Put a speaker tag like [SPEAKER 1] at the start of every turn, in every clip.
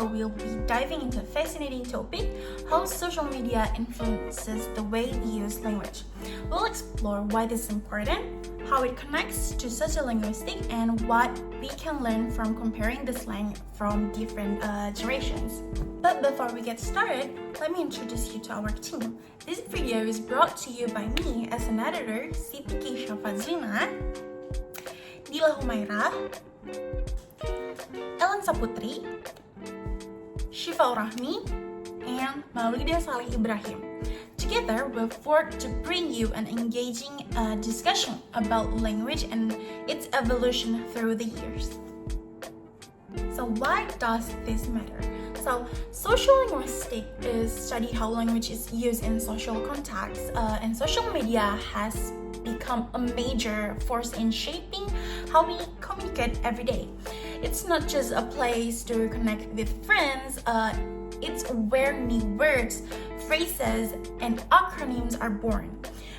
[SPEAKER 1] video, we'll be diving into a fascinating topic: how social media influences the way we use language. We'll explore why this is important, how it connects to sociolinguistic, and what we can learn from comparing the slang from different generations. But before we get started, let me introduce you to our team. This video is brought to you by me as an editor, Siti Fazlina, Dila Humaira, Ellen Saputri, Shifa Rahmi, and Maulida Salih Ibrahim. Together, we'll work to bring you an engaging discussion about language and its evolution through the years. So why does this matter? So, sociolinguistic is study how language is used in social contexts, and social media has become a major force in shaping how we communicate every day. It's not just a place to connect with friends, it's where new words, phrases, and acronyms are born.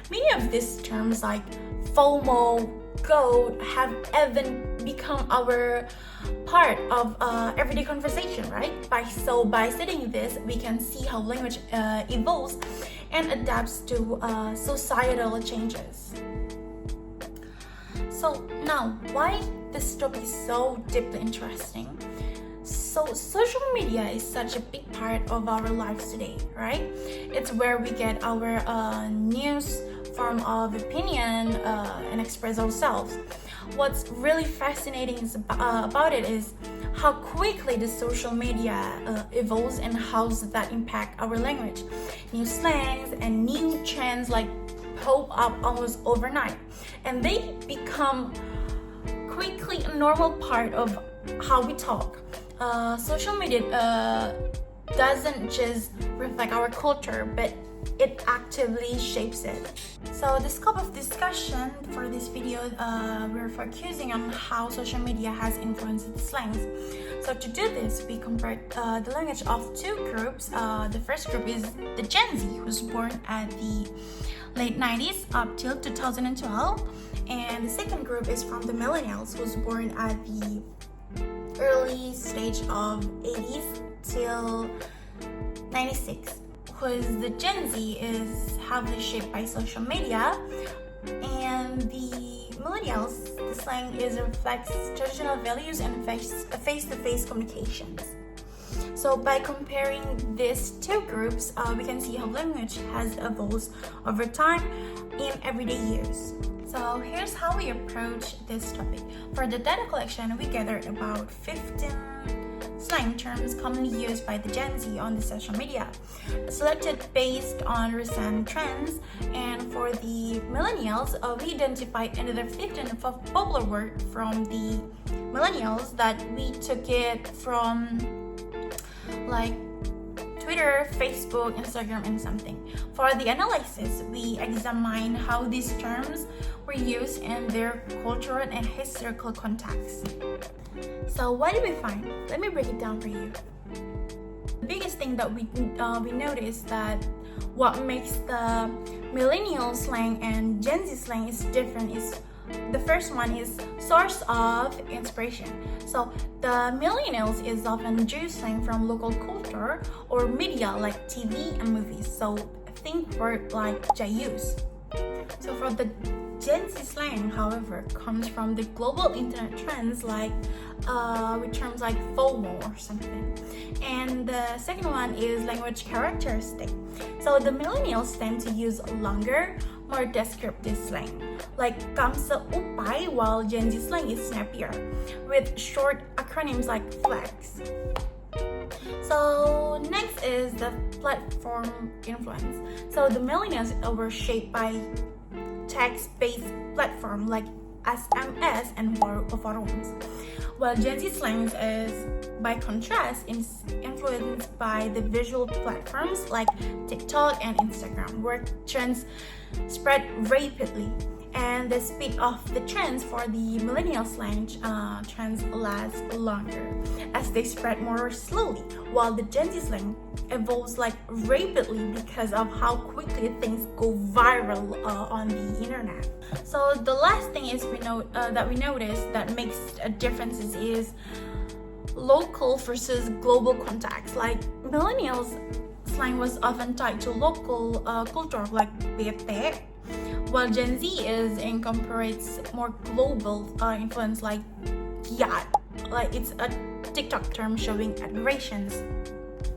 [SPEAKER 1] Many of these terms like FOMO, GOAT have even become our part of everyday conversation, right? By studying this, we can see how language evolves and adapts to societal changes. So now, why this topic is so deeply interesting? So social media is such a big part of our lives today, right? It's where we get our news, form of opinion, and express ourselves. What's really fascinating about it is how quickly the social media evolves and how that impact our language. New slangs and new trends like pop up almost overnight, and they become quickly a normal part of how we talk. Social media doesn't just reflect our culture, but it actively shapes it. So the scope of discussion for this video, we're focusing on how social media has influenced the slangs. So to do this, we compared the language of two groups. The first group is the Gen Z, who's born at the late 90s up till 2012. And the second group is from the Millennials, who's born at the early stage of 80s till 96. Because the Gen Z is heavily shaped by social media, and the Millennials, the slang reflects traditional values and face-to-face communications. So by comparing these two groups, we can see how language has evolved over time in everyday use. So here's how we approach this topic. For the data collection, we gathered about 15 slang terms commonly used by the Gen Z on the social media, selected based on recent trends. And for the Millennials, we identified another 15 popular words from the Millennials that we took it from like Twitter, Facebook, Instagram, and something. For the analysis, we examine how these terms were used in their cultural and historical context. So what did we find? Let me break it down for you. The biggest thing that we noticed that what makes the millennial slang and Gen Z slang is different is the first one is source of inspiration. So the millennials is often Jew slang from local culture or media like TV and movies. So think word like Jayus. So for the Gen Z slang, however, comes from the global internet trends like with terms like FOMO or something. And the second one is language characteristic. So the millennials tend to use longer, more descriptive slang like kamsa upay, while Gen Z slang is snappier with short acronyms like flags. So next is the platform influence. So the millennials were shaped by text-based platform like SMS and forums, while Gen Z slang is, by contrast, influenced by the visual platforms like TikTok and Instagram, where trends spread rapidly. And the speed of the trends for the millennial slang trends last longer as they spread more slowly, while the Gen Z slang evolves like rapidly because of how quickly things go viral on the internet. So the last thing is we notice that makes a difference is local versus global context. Like millennials slang was often tied to local culture like bete, while Gen Z incorporates more global influence like yat, like it's a TikTok term showing admirations.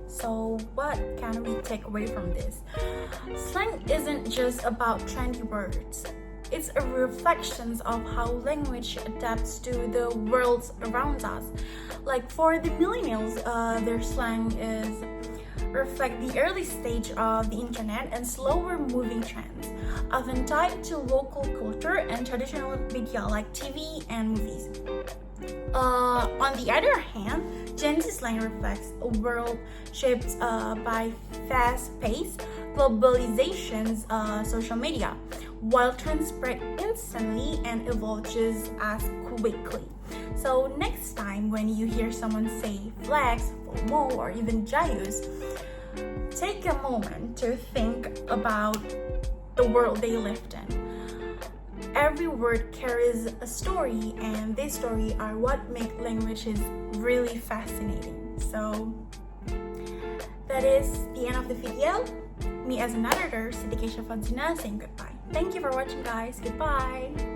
[SPEAKER 1] So what can we take away from this? Slang isn't just about trendy words. It's a reflection of how language adapts to the world around us. Like for the millennials, their slang is reflect the early stage of the internet and slower moving trends, often tied to local culture and traditional media like TV and movies. On the other hand, Gen Z slang reflects a world shaped by fast-paced globalization's social media, while trends spread instantly and evolve just as quickly. So next time when you hear someone say flex, FOMO, or even jayus, take a moment to think about the world they lived in. Every word carries a story, and these stories are what make languages really fascinating. So that is the end of the video. Me as an editor, Siddiqui Shafadzina, saying goodbye. Thank you for watching, guys. Goodbye.